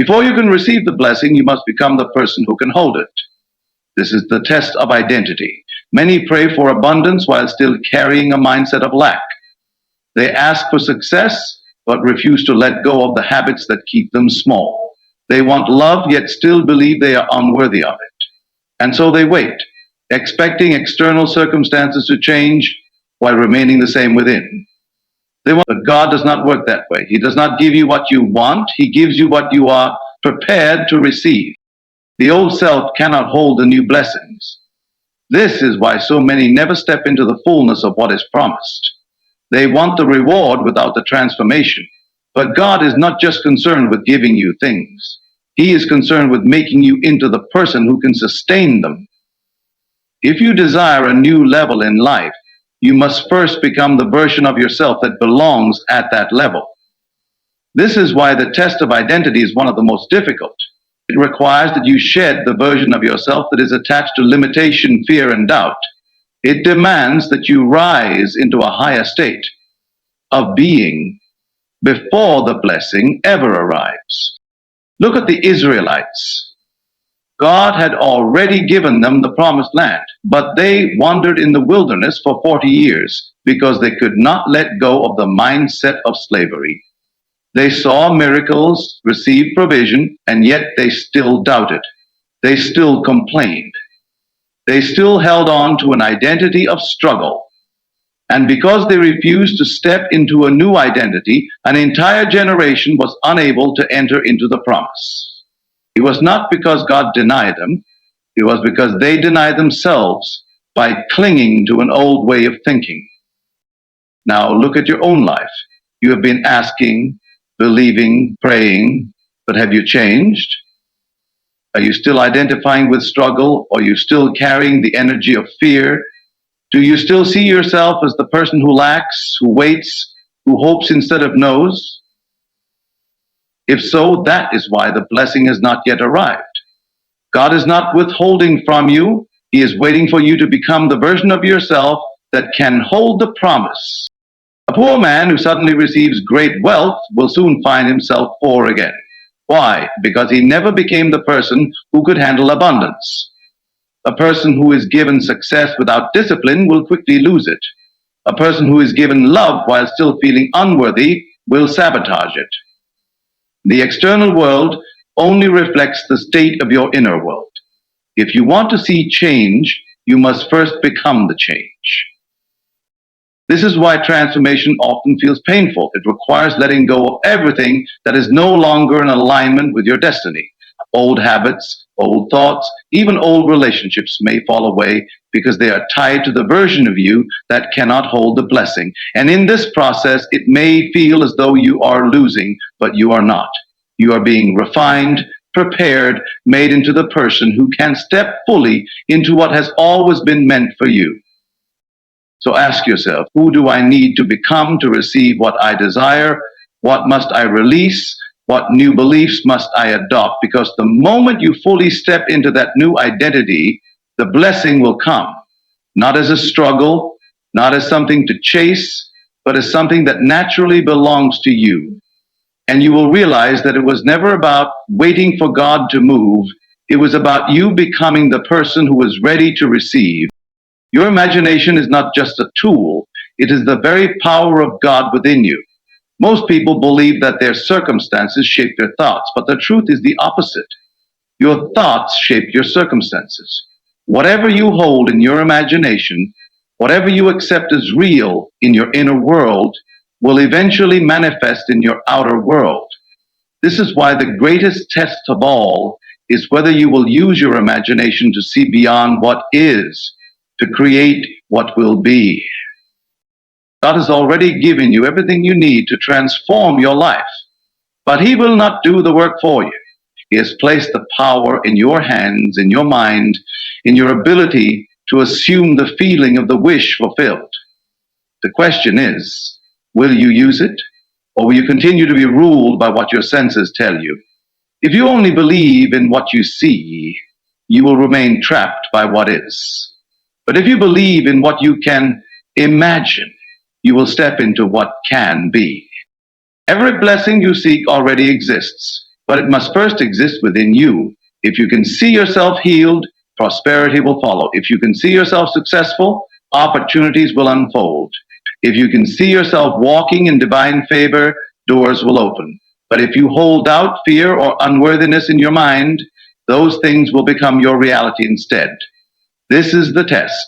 Before you can receive the blessing, you must become the person who can hold it. This is the test of identity. Many pray for abundance while still carrying a mindset of lack. They ask for success, but refuse to let go of the habits that keep them small. They want love, yet still believe they are unworthy of it. And so they wait, expecting external circumstances to change while remaining the same within. But God does not work that way. He does not give you what you want. He gives you what you are prepared to receive. The old self cannot hold the new blessings. This is why so many never step into the fullness of what is promised. They want the reward without the transformation. But God is not just concerned with giving you things. He is concerned with making you into the person who can sustain them. If you desire a new level in life, you must first become the version of yourself that belongs at that level. This is why the test of identity is one of the most difficult. It requires that you shed the version of yourself that is attached to limitation, fear, and doubt. It demands that you rise into a higher state of being before the blessing ever arrives. Look at the Israelites. God had already given them the promised land, but they wandered in the wilderness for 40 years because they could not let go of the mindset of slavery. They saw miracles, received provision, and yet they still doubted. They still complained. They still held on to an identity of struggle. And because they refused to step into a new identity, an entire generation was unable to enter into the promise. It was not because God denied them. It was because they denied themselves by clinging to an old way of thinking. Now look at your own life. You have been asking, believing, praying, but have you changed? Are you still identifying with struggle? Are you still carrying the energy of fear? Do you still see yourself as the person who lacks, who waits, who hopes instead of knows? If so, that is why the blessing has not yet arrived. God is not withholding from you. He is waiting for you to become the version of yourself that can hold the promise. A poor man who suddenly receives great wealth will soon find himself poor again. Why? Because he never became the person who could handle abundance. A person who is given success without discipline will quickly lose it. A person who is given love while still feeling unworthy will sabotage it. The external world only reflects the state of your inner world. If you want to see change, you must first become the change. This is why transformation often feels painful. It requires letting go of everything that is no longer in alignment with your destiny. Old habits, old thoughts, even old relationships may fall away because they are tied to the version of you that cannot hold the blessing. And in this process, it may feel as though you are losing, but you are not. You are being refined, prepared, made into the person who can step fully into what has always been meant for you. So ask yourself, who do I need to become to receive what I desire? What must I release? What new beliefs must I adopt? Because the moment you fully step into that new identity, the blessing will come, not as a struggle, not as something to chase, but as something that naturally belongs to you. And you will realize that it was never about waiting for God to move. It was about you becoming the person who was ready to receive. Your imagination is not just a tool. It is the very power of God within you. Most people believe that their circumstances shape their thoughts, but the truth is the opposite. Your thoughts shape your circumstances. Whatever you hold in your imagination, whatever you accept as real in your inner world, will eventually manifest in your outer world. This is why the greatest test of all is whether you will use your imagination to see beyond what is, to create what will be. God has already given you everything you need to transform your life, but He will not do the work for you. He has placed the power in your hands, in your mind, in your ability to assume the feeling of the wish fulfilled. The question is, will you use it, or will you continue to be ruled by what your senses tell you? If you only believe in what you see, you will remain trapped by what is. But if you believe in what you can imagine, you will step into what can be. Every blessing you seek already exists. but it must first exist within you. If you can see yourself healed, prosperity will follow. If you can see yourself successful, opportunities will unfold. If you can see yourself walking in divine favor, doors will open. But if you hold doubt, fear, or unworthiness in your mind, those things will become your reality instead. This is the test.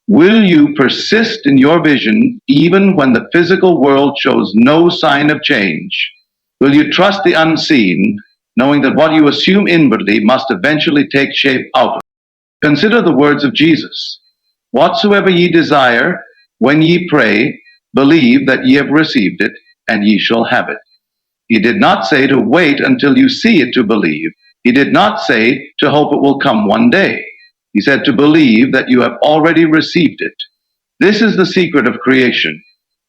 Will you persist in your vision even when the physical world shows no sign of change? Will you trust the unseen, knowing that what you assume inwardly must eventually take shape outward? Consider the words of Jesus. Whatsoever ye desire, when ye pray, believe that ye have received it, and ye shall have it. He did not say to wait until you see it to believe. He did not say to hope it will come one day. He said to believe that you have already received it. This is the secret of creation.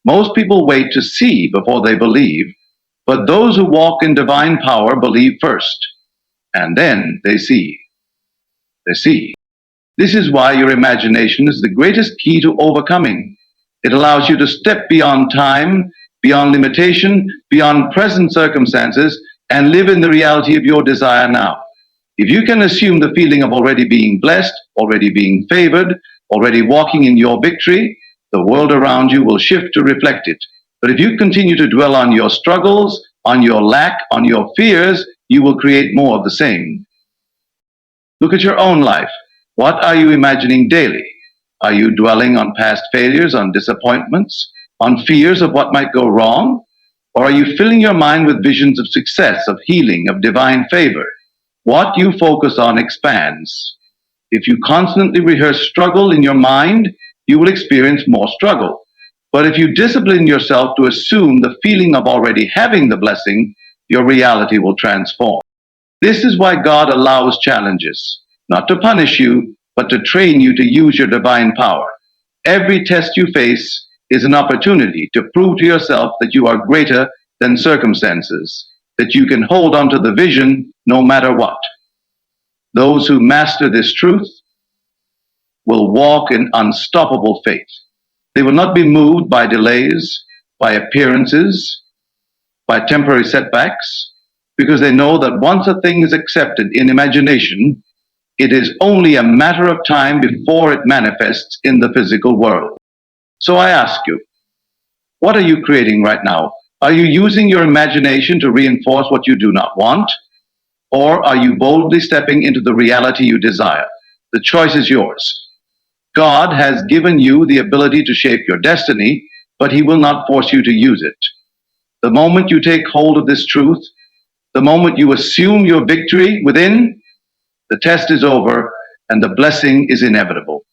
Most people wait to see before they believe, but those who walk in divine power believe first, and then they see. They see. This is why your imagination is the greatest key to overcoming. It allows you to step beyond time, beyond limitation, beyond present circumstances, and live in the reality of your desire now. If you can assume the feeling of already being blessed, already being favored, already walking in your victory, the world around you will shift to reflect it. But if you continue to dwell on your struggles, on your lack, on your fears, you will create more of the same. Look at your own life. What are you imagining daily? Are you dwelling on past failures, on disappointments, on fears of what might go wrong? Or are you filling your mind with visions of success, of healing, of divine favor? What you focus on expands. If you constantly rehearse struggle in your mind, you will experience more struggle. But if you discipline yourself to assume the feeling of already having the blessing, your reality will transform. This is why God allows challenges, not to punish you, but to train you to use your divine power. Every test you face is an opportunity to prove to yourself that you are greater than circumstances, that you can hold on to the vision no matter what. Those who master this truth will walk in unstoppable faith. They will not be moved by delays, by appearances, by temporary setbacks, because they know that once a thing is accepted in imagination, it is only a matter of time before it manifests in the physical world. So I ask you, what are you creating right now? Are you using your imagination to reinforce what you do not want? Or are you boldly stepping into the reality you desire? The choice is yours. God has given you the ability to shape your destiny, but He will not force you to use it. The moment you take hold of this truth, the moment you assume your victory within, the test is over and the blessing is inevitable.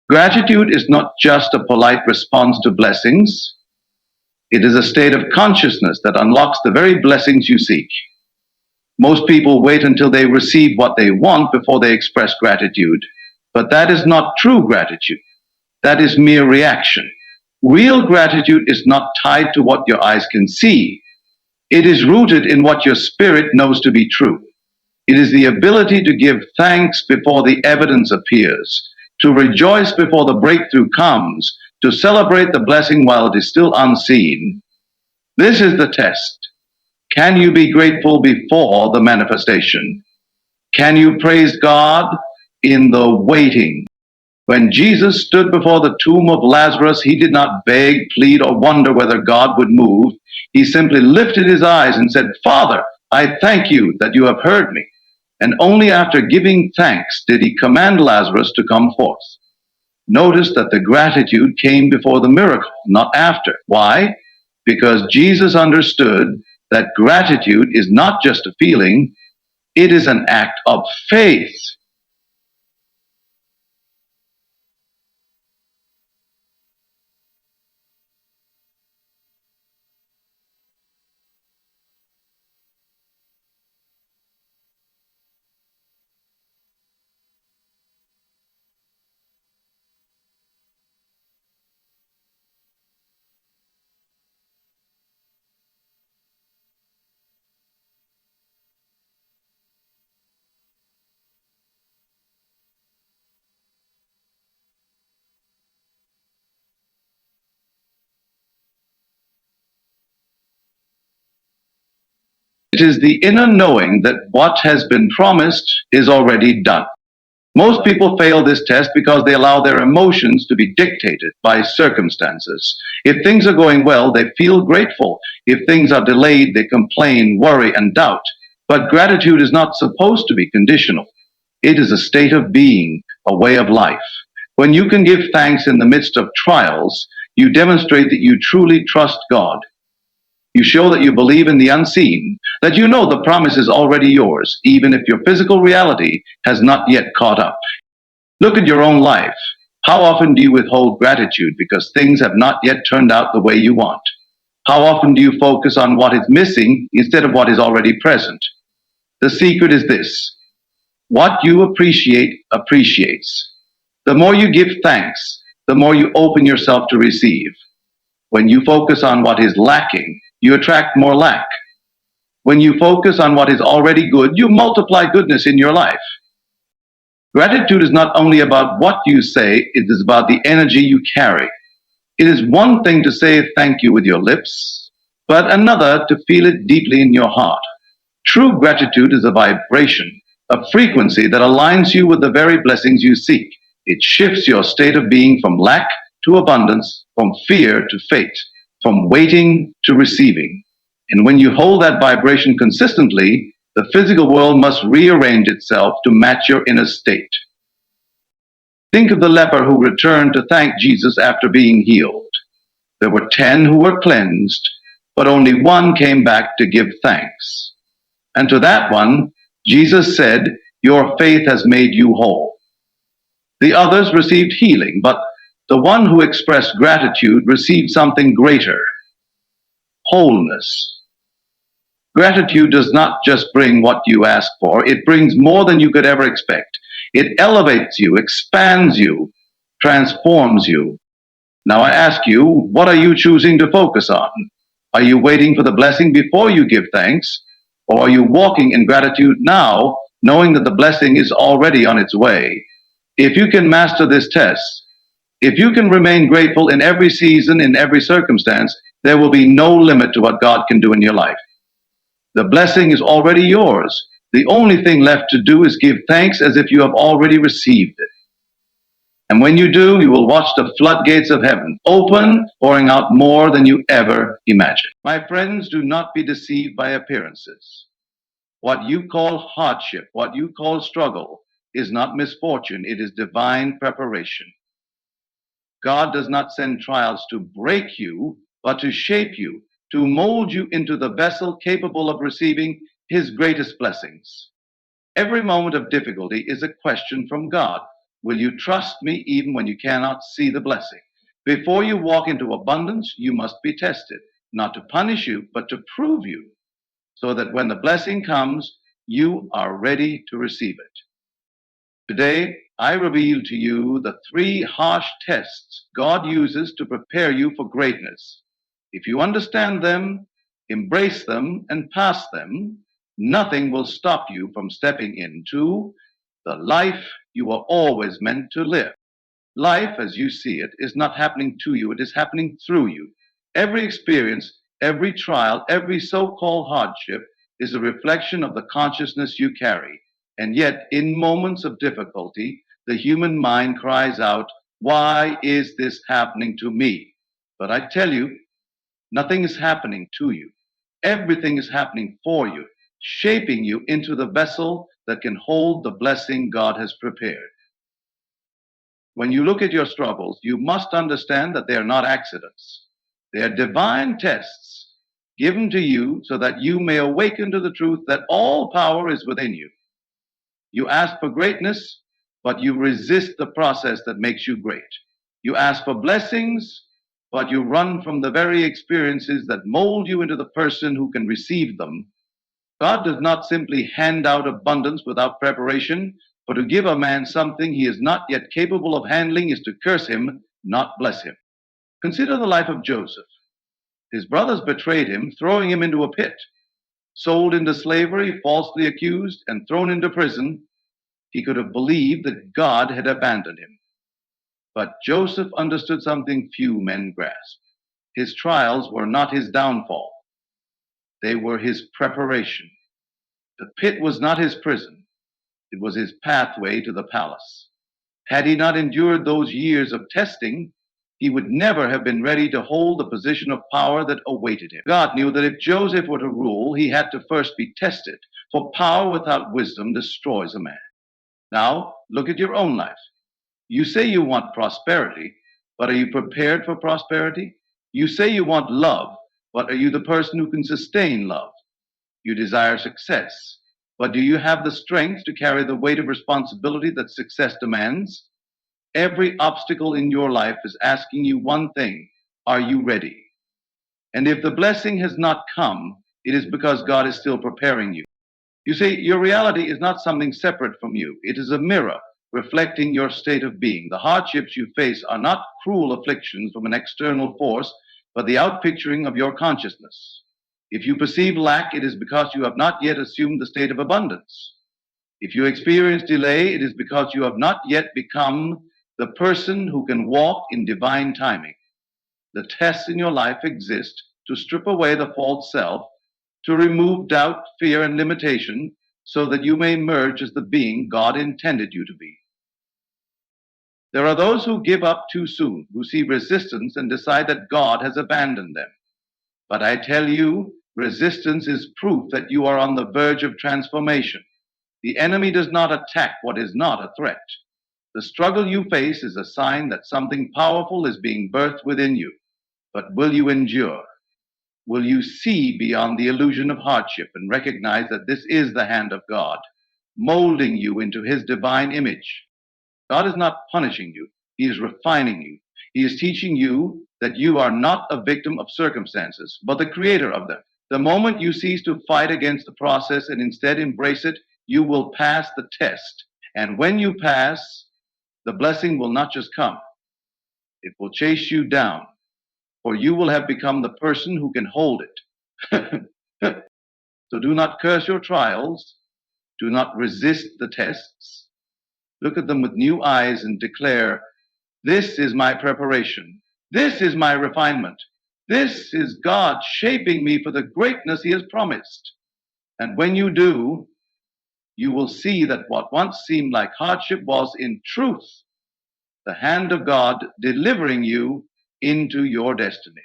Gratitude is not just a polite response to blessings. It is a state of consciousness that unlocks the very blessings you seek. Most people wait until they receive what they want before they express gratitude. But that is not true gratitude. That is mere reaction. Real gratitude is not tied to what your eyes can see. It is rooted in what your spirit knows to be true. It is the ability to give thanks before the evidence appears, to rejoice before the breakthrough comes, to celebrate the blessing while it is still unseen. This is the test. Can you be grateful before the manifestation? Can you praise God in the waiting? When Jesus stood before the tomb of Lazarus, he did not beg, plead, or wonder whether God would move. He simply lifted his eyes and said, "Father, I thank you that you have heard me." And only after giving thanks did he command Lazarus to come forth. Notice that the gratitude came before the miracle, not after. Why? Because Jesus understood that gratitude is not just a feeling, it is an act of faith. It is the inner knowing that what has been promised is already done. Most people fail this test because they allow their emotions to be dictated by circumstances. If things are going well, they feel grateful. If things are delayed, they complain, worry, and doubt. But gratitude is not supposed to be conditional. It is a state of being, a way of life. When you can give thanks in the midst of trials, you demonstrate that you truly trust God. You show that you believe in the unseen, that you know the promise is already yours, even if your physical reality has not yet caught up. Look at your own life. How often do you withhold gratitude because things have not yet turned out the way you want? How often do you focus on what is missing instead of what is already present? The secret is this: what you appreciate appreciates. The more you give thanks, the more you open yourself to receive. When you focus on what is lacking, you attract more lack. When you focus on what is already good, you multiply goodness in your life. Gratitude is not only about what you say, it is about the energy you carry. It is one thing to say thank you with your lips, but another to feel it deeply in your heart. True gratitude is a vibration, a frequency that aligns you with the very blessings you seek. It shifts your state of being from lack to abundance, from fear to faith, from waiting to receiving. And when you hold that vibration consistently, the physical world must rearrange itself to match your inner state. Think of the leper who returned to thank Jesus after being healed. There were 10 who were cleansed, but only one came back to give thanks. And to that one, Jesus said, "Your faith has made you whole." The others received healing, but the one who expressed gratitude received something greater: wholeness. Gratitude does not just bring what you ask for, it brings more than you could ever expect. It elevates you, expands you, transforms you. Now I ask you, what are you choosing to focus on? Are you waiting for the blessing before you give thanks? Or are you walking in gratitude now, knowing that the blessing is already on its way? If you can master this test, if you can remain grateful in every season, in every circumstance, there will be no limit to what God can do in your life. The blessing is already yours. The only thing left to do is give thanks as if you have already received it. And when you do, you will watch the floodgates of heaven open, pouring out more than you ever imagined. My friends, do not be deceived by appearances. What you call hardship, what you call struggle, is not misfortune, it is divine preparation. God does not send trials to break you, but to shape you, to mold you into the vessel capable of receiving His greatest blessings. Every moment of difficulty is a question from God. Will you trust me even when you cannot see the blessing? Before you walk into abundance, you must be tested, not to punish you, but to prove you, so that when the blessing comes, you are ready to receive it. Today, I reveal to you the 3 harsh tests God uses to prepare you for greatness. If you understand them, embrace them, and pass them, nothing will stop you from stepping into the life you were always meant to live. Life, as you see it, is not happening to you, it is happening through you. Every experience, every trial, every so-called hardship is a reflection of the consciousness you carry. And yet, in moments of difficulty, the human mind cries out, "Why is this happening to me?" But I tell you, nothing is happening to you. Everything is happening for you, shaping you into the vessel that can hold the blessing God has prepared. When you look at your struggles, you must understand that they are not accidents. They are divine tests given to you so that you may awaken to the truth that all power is within you. You ask for greatness, but you resist the process that makes you great. You ask for blessings, but you run from the very experiences that mold you into the person who can receive them. God does not simply hand out abundance without preparation, for to give a man something he is not yet capable of handling is to curse him, not bless him. Consider the life of Joseph. His brothers betrayed him, throwing him into a pit. Sold into slavery, falsely accused, and thrown into prison, he could have believed that God had abandoned him. But Joseph understood something few men grasp. His trials were not his downfall. They were his preparation. The pit was not his prison. It was his pathway to the palace. Had he not endured those years of testing, he would never have been ready to hold the position of power that awaited him. God knew that if Joseph were to rule, he had to first be tested, for power without wisdom destroys a man. Now, look at your own life. You say you want prosperity, but are you prepared for prosperity? You say you want love, but are you the person who can sustain love? You desire success, but do you have the strength to carry the weight of responsibility that success demands? Every obstacle in your life is asking you one thing: are you ready? And if the blessing has not come, it is because God is still preparing you. You see, your reality is not something separate from you. It is a mirror reflecting your state of being. The hardships you face are not cruel afflictions from an external force, but the outpicturing of your consciousness. If you perceive lack, it is because you have not yet assumed the state of abundance. If you experience delay, it is because you have not yet become the person who can walk in divine timing. The tests in your life exist to strip away the false self, to remove doubt, fear, and limitation, so that you may emerge as the being God intended you to be. There are those who give up too soon, who see resistance and decide that God has abandoned them. But I tell you, resistance is proof that you are on the verge of transformation. The enemy does not attack what is not a threat. The struggle you face is a sign that something powerful is being birthed within you. But will you endure? Will you see beyond the illusion of hardship and recognize that this is the hand of God, molding you into his divine image? God is not punishing you. He is refining you. He is teaching you that you are not a victim of circumstances, but the creator of them. The moment you cease to fight against the process and instead embrace it, you will pass the test. And when you pass, the blessing will not just come, it will chase you down, for you will have become the person who can hold it. So do not curse your trials. Do not resist the tests. Look at them with new eyes and declare, this is my preparation. This is my refinement. This is God shaping me for the greatness he has promised. And when you do, you will see that what once seemed like hardship was in truth the hand of God delivering you into your destiny.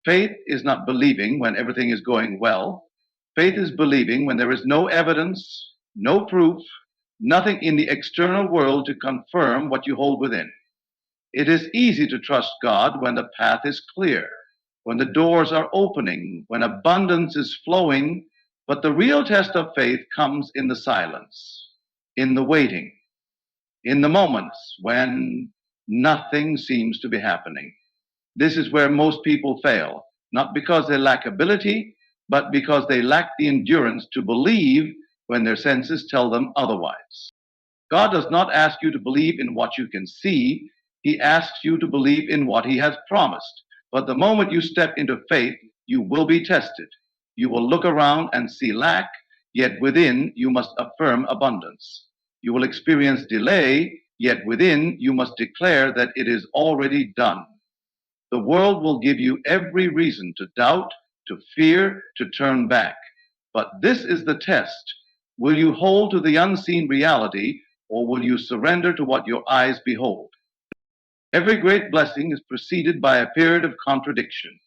Faith is not believing when everything is going well. Faith is believing when there is no evidence, no proof, nothing in the external world to confirm what you hold within. It is easy to trust God when the path is clear, when the doors are opening, when abundance is flowing, but the real test of faith comes in the silence, in the waiting, in the moments when nothing seems to be happening. This is where most people fail, not because they lack ability, but because they lack the endurance to believe when their senses tell them otherwise. God does not ask you to believe in what you can see. He asks you to believe in what he has promised. But the moment you step into faith, you will be tested. You will look around and see lack, yet within you must affirm abundance. You will experience delay, yet within you must declare that it is already done. The world will give you every reason to doubt, to fear, to turn back. But this is the test. Will you hold to the unseen reality, or will you surrender to what your eyes behold? Every great blessing is preceded by a period of contradiction.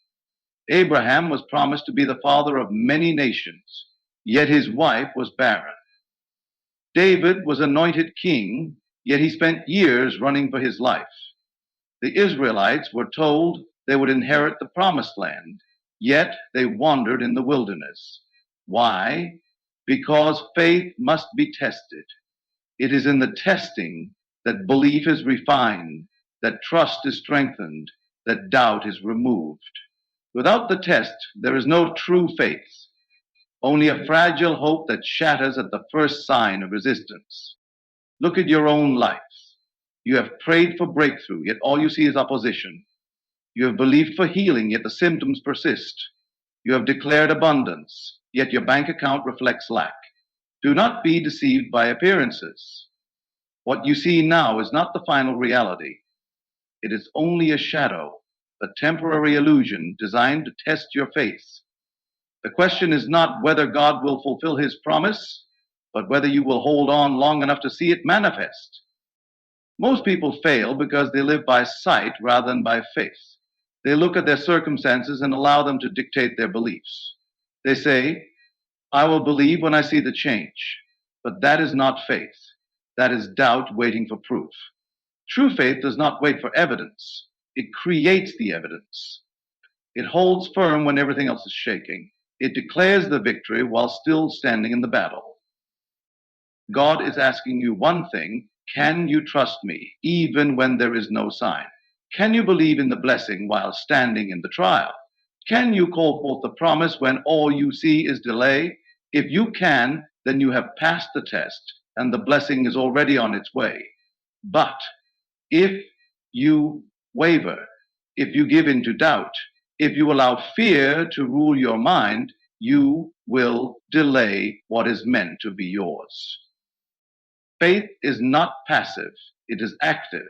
Abraham was promised to be the father of many nations, yet his wife was barren. David was anointed king, yet he spent years running for his life. The Israelites were told they would inherit the promised land, yet they wandered in the wilderness. Why? Because faith must be tested. It is in the testing that belief is refined, that trust is strengthened, that doubt is removed. Without the test, there is no true faith, only a fragile hope that shatters at the first sign of resistance. Look at your own life. You have prayed for breakthrough, yet all you see is opposition. You have believed for healing, yet the symptoms persist. You have declared abundance, yet your bank account reflects lack. Do not be deceived by appearances. What you see now is not the final reality. It is only a shadow, a temporary illusion designed to test your faith. The question is not whether God will fulfill his promise, but whether you will hold on long enough to see it manifest. Most people fail because they live by sight rather than by faith. They look at their circumstances and allow them to dictate their beliefs. They say, I will believe when I see the change. But that is not faith. That is doubt waiting for proof. True faith does not wait for evidence. It creates the evidence. It holds firm when everything else is shaking. It declares the victory while still standing in the battle. God is asking you one thing: can you trust me even when there is no sign? Can you believe in the blessing while standing in the trial? Can you call forth the promise when all you see is delay? If you can, then you have passed the test and the blessing is already on its way. But if you waver, if you give in to doubt, if you allow fear to rule your mind, you will delay what is meant to be yours. Faith is not passive, it is active.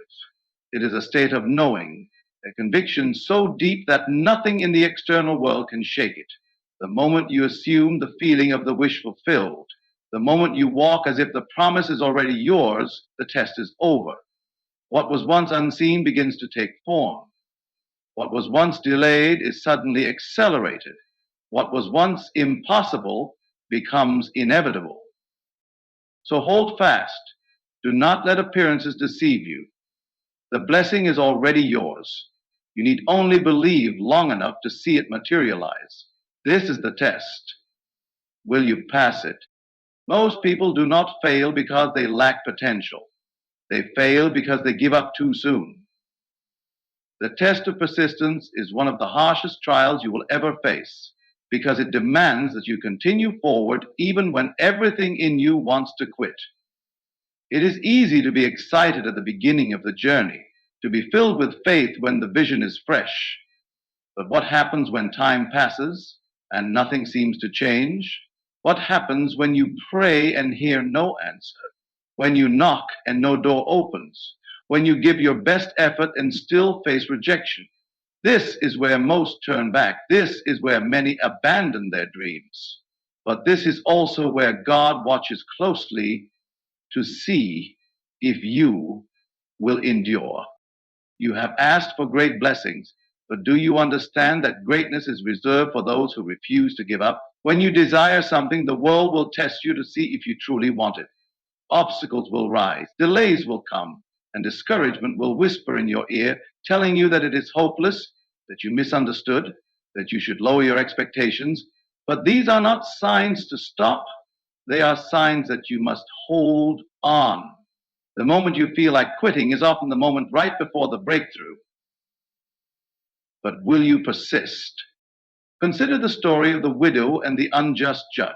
It is a state of knowing, a conviction so deep that nothing in the external world can shake it. The moment you assume the feeling of the wish fulfilled, the moment you walk as if the promise is already yours, the test is over. What was once unseen begins to take form. What was once delayed is suddenly accelerated. What was once impossible becomes inevitable. So hold fast. Do not let appearances deceive you. The blessing is already yours. You need only believe long enough to see it materialize. This is the test. Will you pass it? Most people do not fail because they lack potential. They fail because they give up too soon. The test of persistence is one of the harshest trials you will ever face because it demands that you continue forward even when everything in you wants to quit. It is easy to be excited at the beginning of the journey, to be filled with faith when the vision is fresh. But what happens when time passes and nothing seems to change? What happens when you pray and hear no answer? When you knock and no door opens? When you give your best effort and still face rejection? This is where most turn back. This is where many abandon their dreams. But this is also where God watches closely to see if you will endure. You have asked for great blessings, but do you understand that greatness is reserved for those who refuse to give up? When you desire something, the world will test you to see if you truly want it. Obstacles will rise, delays will come, and discouragement will whisper in your ear, telling you that it is hopeless, that you misunderstood, that you should lower your expectations. But these are not signs to stop. They are signs that you must hold on. The moment you feel like quitting is often the moment right before the breakthrough. But will you persist? Consider the story of the widow and the unjust judge.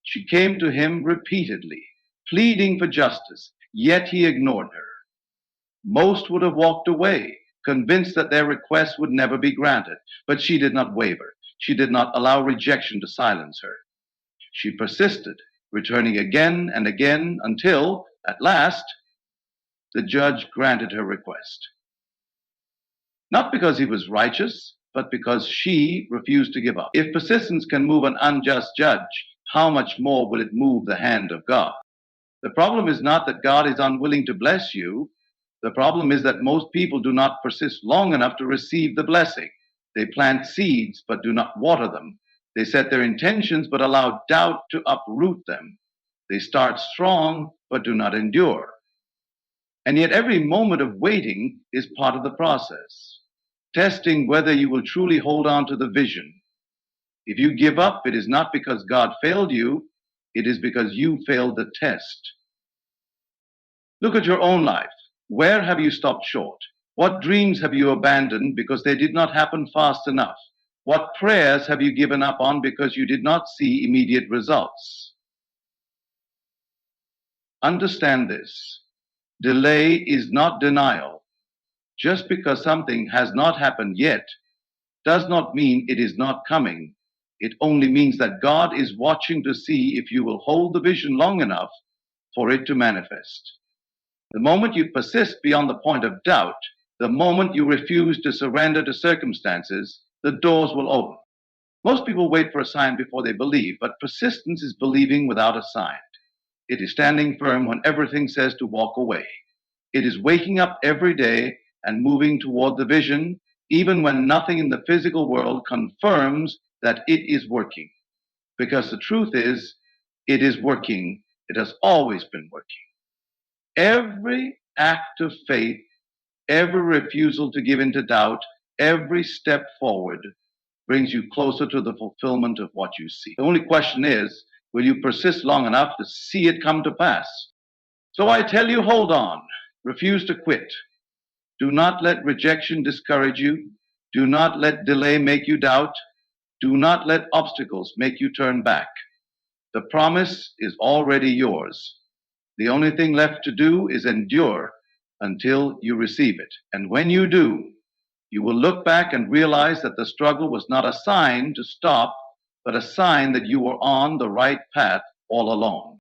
She came to him repeatedly, pleading for justice, yet he ignored her. Most would have walked away, convinced that their request would never be granted, but she did not waver. She did not allow rejection to silence her. She persisted, returning again and again until, at last, the judge granted her request. Not because he was righteous, but because she refused to give up. If persistence can move an unjust judge, how much more will it move the hand of God? The problem is not that God is unwilling to bless you. The problem is that most people do not persist long enough to receive the blessing. They plant seeds but do not water them. They set their intentions but allow doubt to uproot them. They start strong but do not endure. And yet every moment of waiting is part of the process, testing whether you will truly hold on to the vision. If you give up, it is not because God failed you, it is because you failed the test. Look at your own life. Where have you stopped short? What dreams have you abandoned because they did not happen fast enough? What prayers have you given up on because you did not see immediate results? Understand this. Delay is not denial. Just because something has not happened yet does not mean it is not coming. It only means that God is watching to see if you will hold the vision long enough for it to manifest. The moment you persist beyond the point of doubt, the moment you refuse to surrender to circumstances, the doors will open. Most people wait for a sign before they believe, but persistence is believing without a sign. It is standing firm when everything says to walk away. It is waking up every day and moving toward the vision, even when nothing in the physical world confirms that it is working. Because the truth is, it is working. It has always been working. Every act of faith, every refusal to give in to doubt, every step forward brings you closer to the fulfillment of what you see. The only question is, will you persist long enough to see it come to pass? So I tell you, hold on. Refuse to quit. Do not let rejection discourage you. Do not let delay make you doubt. Do not let obstacles make you turn back. The promise is already yours. The only thing left to do is endure until you receive it. And when you do, you will look back and realize that the struggle was not a sign to stop, but a sign that you were on the right path all along.